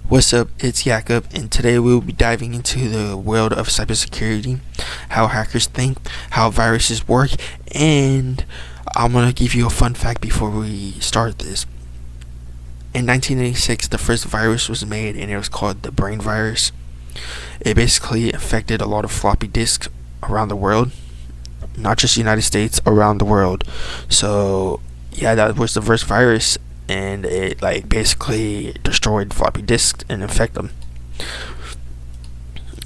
What's up? It's Yacob, and today we'll be diving into the world of cybersecurity, how hackers think, how viruses work, and I'm gonna give you a fun fact before we start this. In 1986, the first virus was made, and it was called the brain virus. It basically affected a lot of floppy disks around the world, not just the United States, around the world. So yeah, that was the first virus, and it basically destroyed floppy disks and infect them.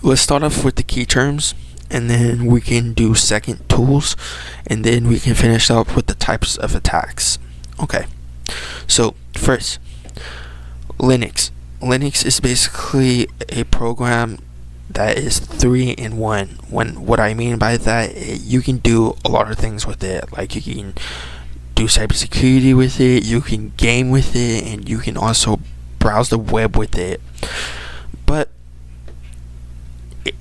Let's start off with the key terms, and then we can do second tools, and then we can finish up with the types of attacks. Okay, so first, Linux. Linux is basically a program that is 3-in-1. What I mean by that, you can do a lot of things with it. Like, you can do cybersecurity with it, you can game with it, and you can also browse the web with it. But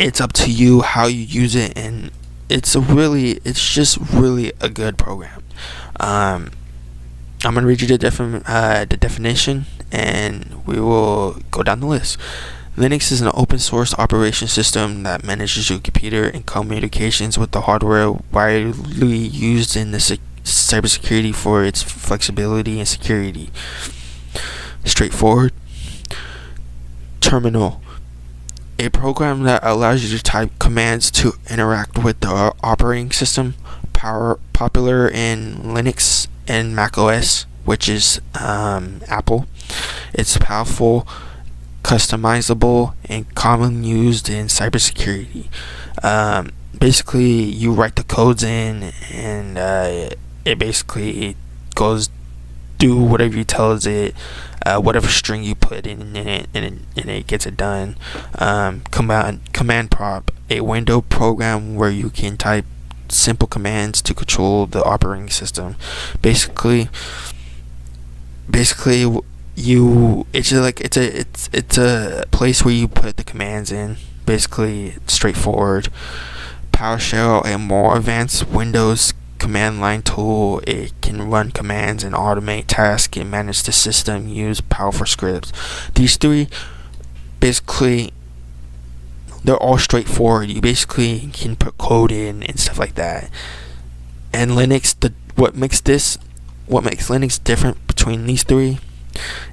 it's up to you how you use it, and it's just really a good program. I'm gonna read you the definition, and we will go down the list. Linux is an open source operation system that manages your computer and communications with the hardware, widely used in the cybersecurity for its flexibility and security. Straightforward. Terminal. A program that allows you to type commands to interact with the operating system. Popular in Linux and Mac OS, which is Apple. It's powerful, customizable, and commonly used in cybersecurity. Basically, you write the codes in, and it basically goes do whatever you tell it, whatever string you put in it, and it gets it done. Command prompt, a window program where you can type simple commands to control the operating system. Basically, it's a place where you put the commands in. Basically, it's straightforward. PowerShell, a more advanced Windows command line tool. It can run commands and automate tasks and manage the system. Use powerful scripts. These three, basically, they're all straightforward. You basically can put code in and stuff like that. And Linux, what makes Linux different between these three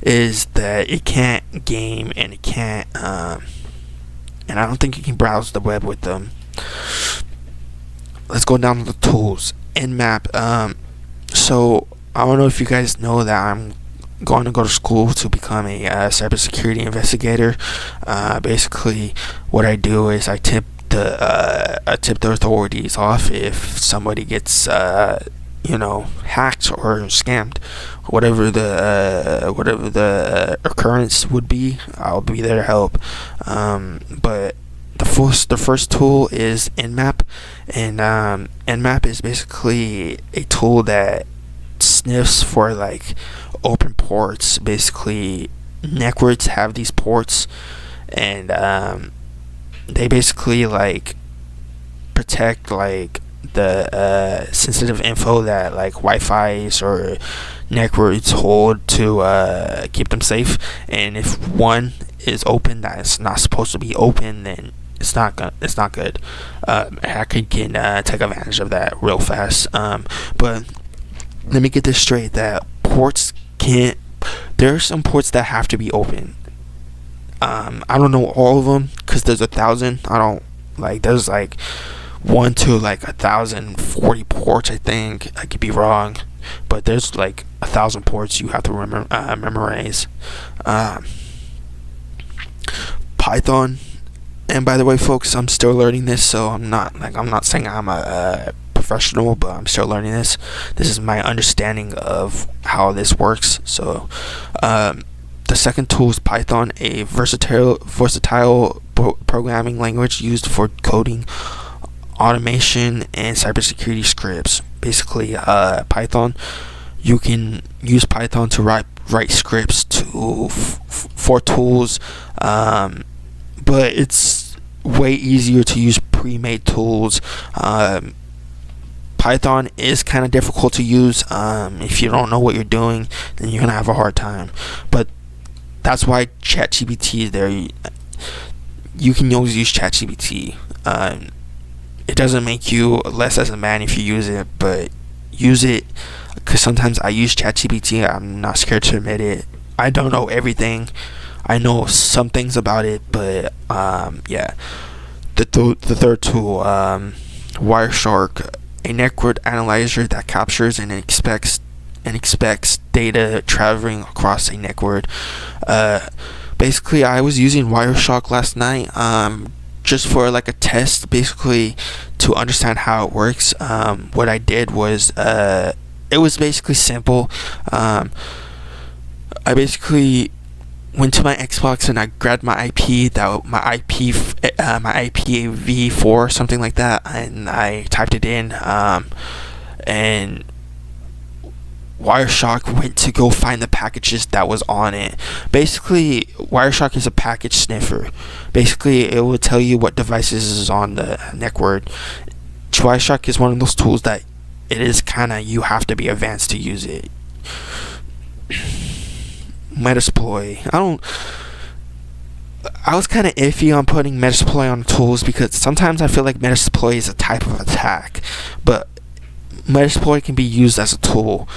is that it can't game, and it can't and I don't think you can browse the web with them. Let's go down to the tools. Nmap. So I don't know if you guys know that I'm going to go to school to become a cybersecurity investigator. Basically, what I do is I tip the authorities off if somebody gets hacked or scammed. Whatever the occurrence would be, I'll be there to help. But the first tool is Nmap, and Nmap is basically a tool that sniffs for open ports. Basically, networks have these ports, and they basically protect the sensitive info that Wi-Fi's or networks hold to keep them safe. And if one is open that is not supposed to be open, then it's not good. A hacker can take advantage of that real fast. But let me get this straight: that ports can't. There are some ports that have to be open. I don't know all of them because there's 1,000. I don't there's 1 to 1,040 ports. I think I could be wrong, but there's 1,000 ports you have to memorize. Python. And by the way, folks, I'm still learning this, so I'm not saying I'm a professional, but I'm still learning this. This is my understanding of how this works. So, the second tool is Python, a versatile programming language used for coding, automation, and cybersecurity scripts. Basically, Python, you can use Python to write scripts for tools. But it's way easier to use pre-made tools. Python is kind of difficult to use. If you don't know what you're doing, then you're gonna have a hard time. But that's why ChatGPT is there. You can always use ChatGPT. It doesn't make you less as a man if you use it, but use it, because sometimes I use ChatGPT. I'm not scared to admit it. I don't know everything. I know some things about it, but yeah. The third tool, Wireshark, a network analyzer that captures and expects data traveling across a network. Basically, I was using Wireshark last night, just for like a test, basically to understand how it works. What I did was, it was basically simple. I basically went to my Xbox and I grabbed my IPv4, something like that, and I typed it in, and Wireshark went to go find the packages that was on it. Basically, Wireshark is a package sniffer. Basically, it will tell you what devices is on the network. Wireshark is one of those tools that it is kind of, you have to be advanced to use it. Metasploit. I was kind of iffy on putting Metasploit on tools, because sometimes I feel like Metasploit is a type of attack, but Metasploit can be used as a tool,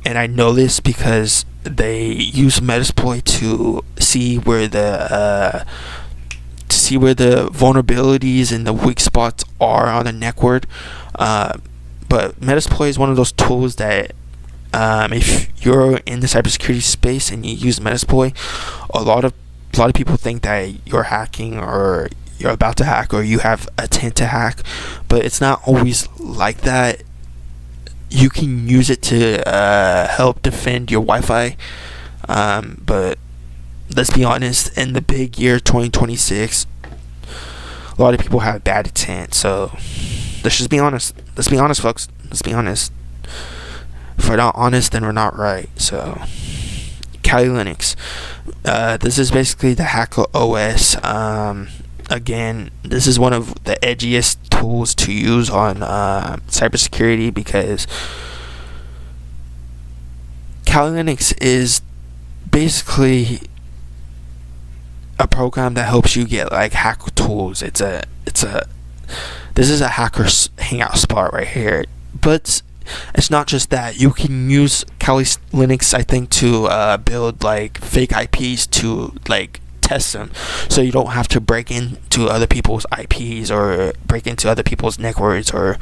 and I know this because they use Metasploit to see where the vulnerabilities and the weak spots are on the network. But Metasploit is one of those tools that, if you're in the cybersecurity space and you use Metasploit, a lot of people think that you're hacking, or you're about to hack, or you have a intent to hack, but it's not always like that. You can use it to help defend your Wi-Fi, but let's be honest, in the big year 2026, a lot of people have bad intent. So let's just be honest. Let's be honest, folks. Let's be honest. If we're not honest, then we're not right. So, Kali Linux. This is basically the Hacker OS. Again, this is one of the edgiest tools to use on cybersecurity, because Kali Linux is basically a program that helps you get like hacker tools. This is a hacker's hangout spot right here. But it's not just that. You can use Kali Linux, I think, to build like fake IPs to like test them, so you don't have to break into other people's IPs or break into other people's networks or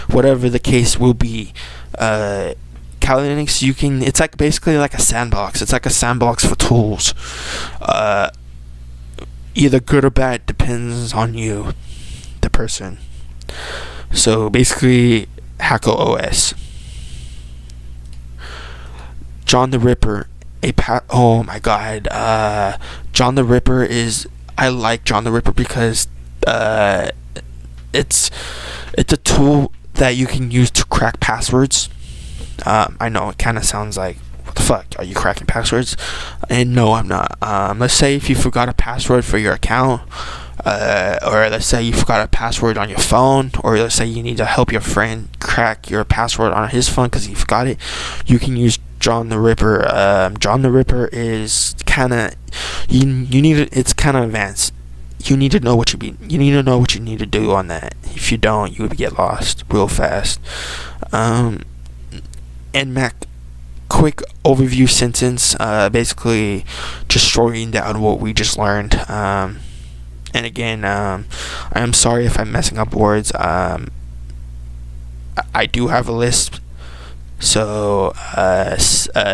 whatever the case will be. Kali Linux, it's like basically like a sandbox. It's like a sandbox for tools. Either good or bad, depends on you, the person. So basically, Hacker OS. John the Ripper. Oh my god. John the Ripper is... I like John the Ripper because it's a tool that you can use to crack passwords. I know it kind of sounds like, what the fuck, are you cracking passwords? And no, I'm not. Let's say if you forgot a password for your account, or let's say you forgot a password on your phone, or let's say you need to help your friend crack your password on his phone because he forgot it, you can use John the Ripper. John the Ripper is kind of, it's kind of advanced. You need to know what you need to do on that. If you don't, you would get lost real fast. Nmac, quick overview sentence, basically just shorting down what we just learned. And again, I am sorry if I'm messing up words. I do have a list, so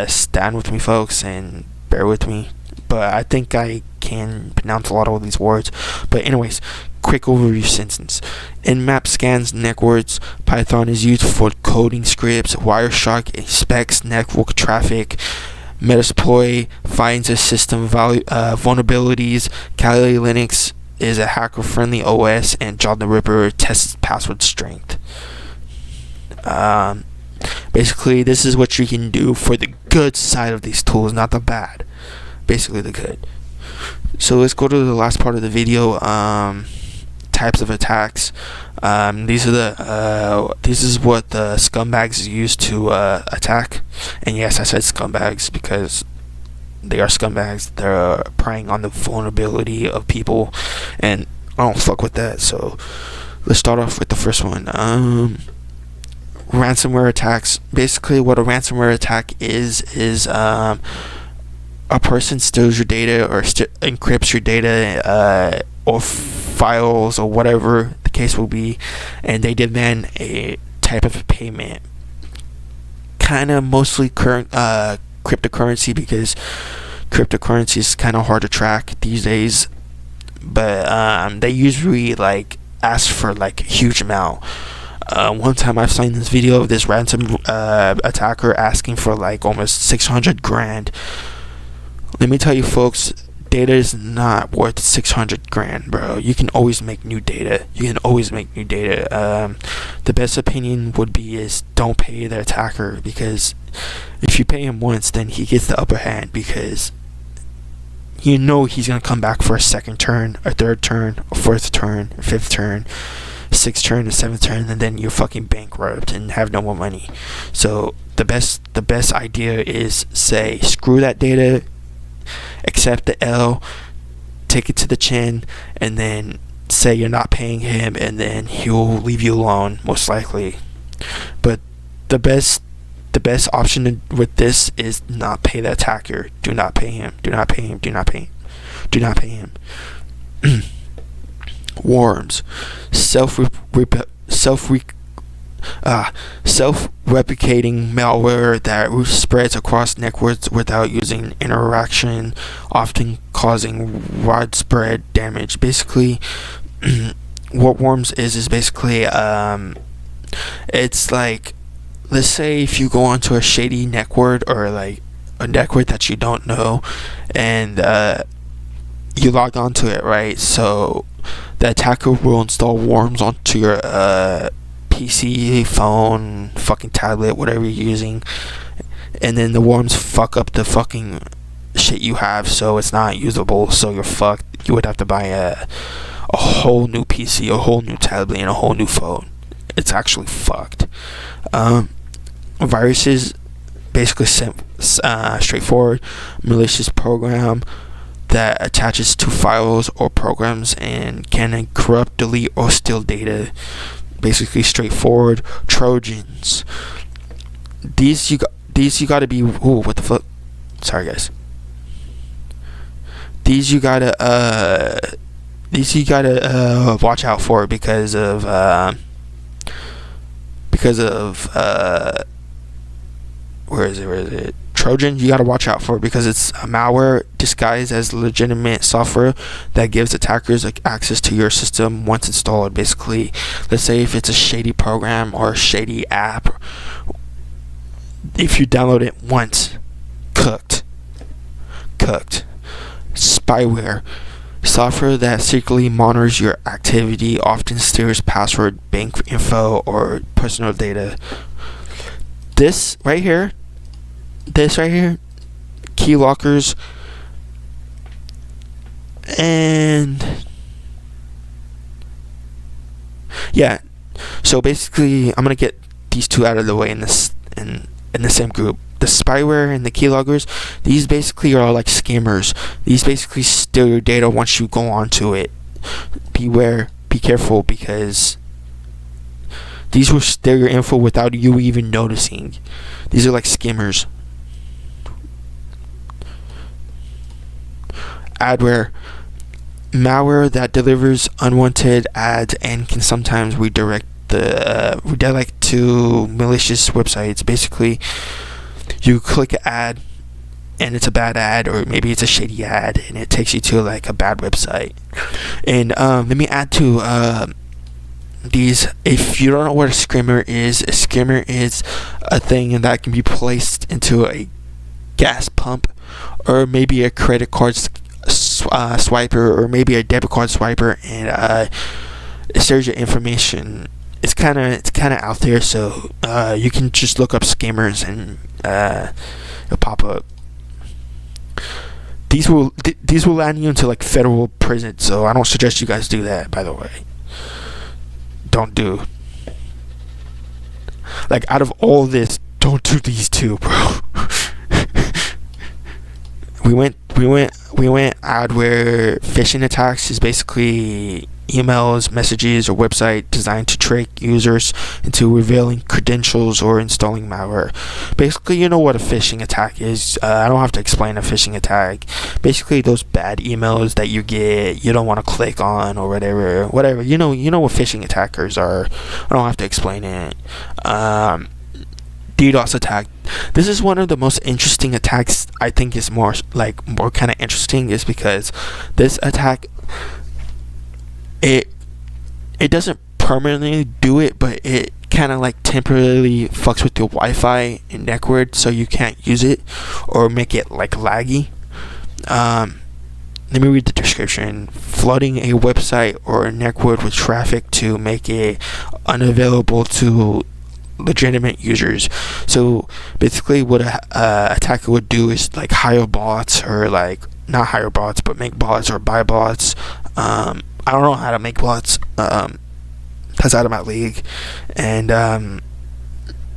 stand with me, folks, and bear with me. But I think I can pronounce a lot of these words. But anyways, quick overview sentence. Nmap scans networks. Python is used for coding scripts. Wireshark inspects network traffic. Metasploit finds a system vulnerabilities. Kali Linux is a hacker-friendly OS, and John the Ripper tests password strength. Basically, this is what you can do for the good side of these tools, not the bad. Basically, the good. So let's go to the last part of the video. Types of attacks. This is what the scumbags use to attack. And yes, I said scumbags because They are scumbags. They're preying on the vulnerability of people, and I don't fuck with that. So let's start off with the first one. Ransomware attacks. Basically, what a ransomware attack is a person steals your data or encrypts your data or files or whatever the case will be, and they demand a type of payment. Kind of mostly cryptocurrency, because cryptocurrency is kind of hard to track these days. But they usually like ask for like a huge amount. One time I've seen this video of this ransom attacker asking for like almost 600 grand. Let me tell you, folks, data is not worth 600 grand, bro. You can always make new data. The best opinion would be is don't pay the attacker, because if you pay him once, then he gets the upper hand, because you know he's gonna come back for a second turn, a third turn, a fourth turn, a fifth turn, sixth turn, a seventh turn, and then you're fucking bankrupt and have no more money. So the best idea is say screw that data, accept the L, take it to the chin, and then say you're not paying him, and then he'll leave you alone, most likely. But the best option with this is not pay the attacker. Do not pay him. Worms. Self-replicating malware that spreads across networks without using interaction, often causing widespread damage. Basically, what worms is basically it's like, let's say if you go onto a shady network, or like a network that you don't know, and you log onto it, right? So the attacker will install worms onto your PC, phone, fucking tablet, whatever you're using, and then the worms fuck up the fucking shit you have, so it's not usable, so you're fucked. You would have to buy a whole new PC, a whole new tablet, and a whole new phone. It's actually fucked. Viruses, basically straightforward malicious program that attaches to files or programs and can corrupt, delete, or steal data. Basically straightforward. Trojans. These you gotta be. Ooh, what the fuck? Sorry, guys. These you gotta watch out for, because of where is it? Trojan, you gotta watch out for, because it's a malware disguised as legitimate software that gives attackers access to your system once installed. Basically, let's say if it's a shady program or a shady app, if you download it once, cooked. Spyware. Software that secretly monitors your activity, often steals password, bank info, or personal data. This right here, key lockers, and yeah. So basically, I'm gonna get these two out of the way in the same group. The spyware and the keyloggers, these basically are like scammers. These basically steal your data once you go onto it. Beware, be careful, because these will steal your info without you even noticing. These are like scammers. Adware. Malware that delivers unwanted ads and can sometimes redirect to malicious websites. Basically, you click an ad and it's a bad ad, or maybe it's a shady ad, and it takes you to like a bad website. And let me add to these. If you don't know what a scammer is a thing that can be placed into a gas pump, or maybe a credit card swiper, or maybe a debit card swiper, and it shares your information. It's kind of out there, so you can just look up scammers and it'll pop up. These will land you into like federal prison, so I don't suggest you guys do that, by the way. Don't do. Like, out of all this, don't do these two, bro. we went out where phishing attacks is basically emails, messages, or website designed to trick users into revealing credentials or installing malware. Basically, you know what a phishing attack is. I don't have to explain a phishing attack. Basically, those bad emails that you get, you don't want to click on or whatever. You know what phishing attackers are. I don't have to explain it. DDoS attack. This is one of the most interesting attacks. I think is more kind of interesting is because this attack, it doesn't permanently do it, but it kind of like temporarily fucks with your Wi-Fi and network, so you can't use it or make it like laggy. Let me read the description. Flooding a website or a network with traffic to make it unavailable to legitimate users. So basically what a attacker would do is like hire bots, or like not hire bots but make bots or buy bots. I don't know how to make bots. That's out of my league. And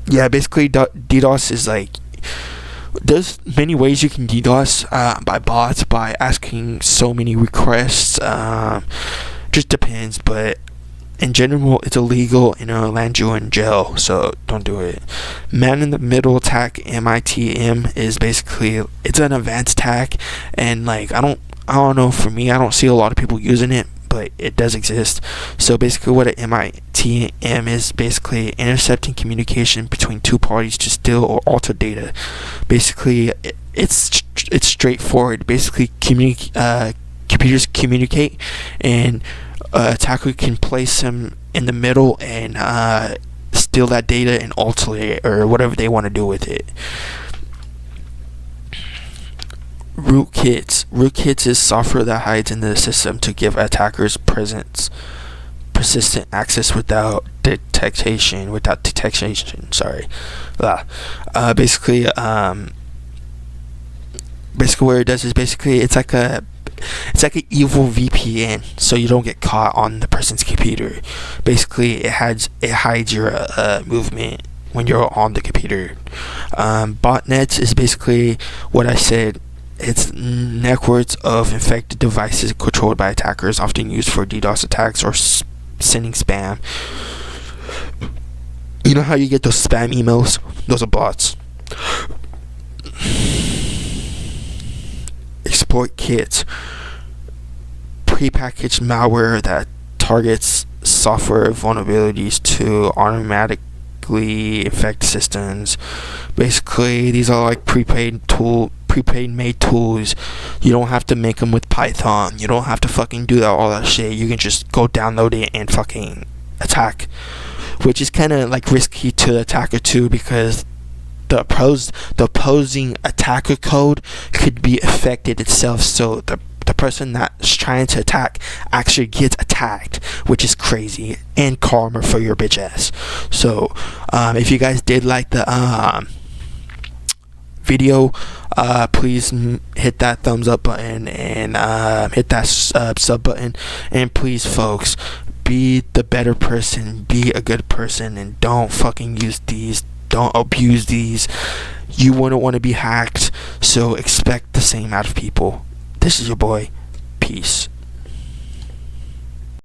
yeah, basically DDoS is like, there's many ways you can DDoS by bots, by asking so many requests. Just depends, but in general, it's illegal and it'll land you in jail, so don't do it. Man-in-the-middle attack, MITM, is basically, it's an advanced attack, and like I don't know, for me, I don't see a lot of people using it, but it does exist. So basically what an MITM is, basically intercepting communication between two parties to steal or alter data. Basically it's straightforward. Basically computers communicate, and attacker can place them in the middle and steal that data and alter it or whatever they want to do with it. Rootkits is software that hides in the system to give attackers persistent access without detection. Sorry. Basically what it does is basically it's like an evil VPN, so you don't get caught on the person's computer. Basically, it hides your movement when you're on the computer. Botnets is basically what I said. It's networks of infected devices controlled by attackers, often used for DDoS attacks or sending spam. You know how you get those spam emails? Those are bots. Exploit kits. Prepackaged malware that targets software vulnerabilities to automatically infect systems. Basically, these are like prepaid made tools. You don't have to make them with Python. You don't have to fucking do all that shit. You can just go download it and fucking attack, which is kind of like risky to the attacker too, because the opposing attacker code could be affected itself, so the person that's trying to attack actually gets attacked, which is crazy, and karma for your bitch ass. So if you guys did like the video, please hit that thumbs up button and hit that sub button, and please folks, be the better person, be a good person, and don't fucking use these, don't abuse these. You wouldn't want to be hacked, so expect the same out of people. This is your boy. Peace.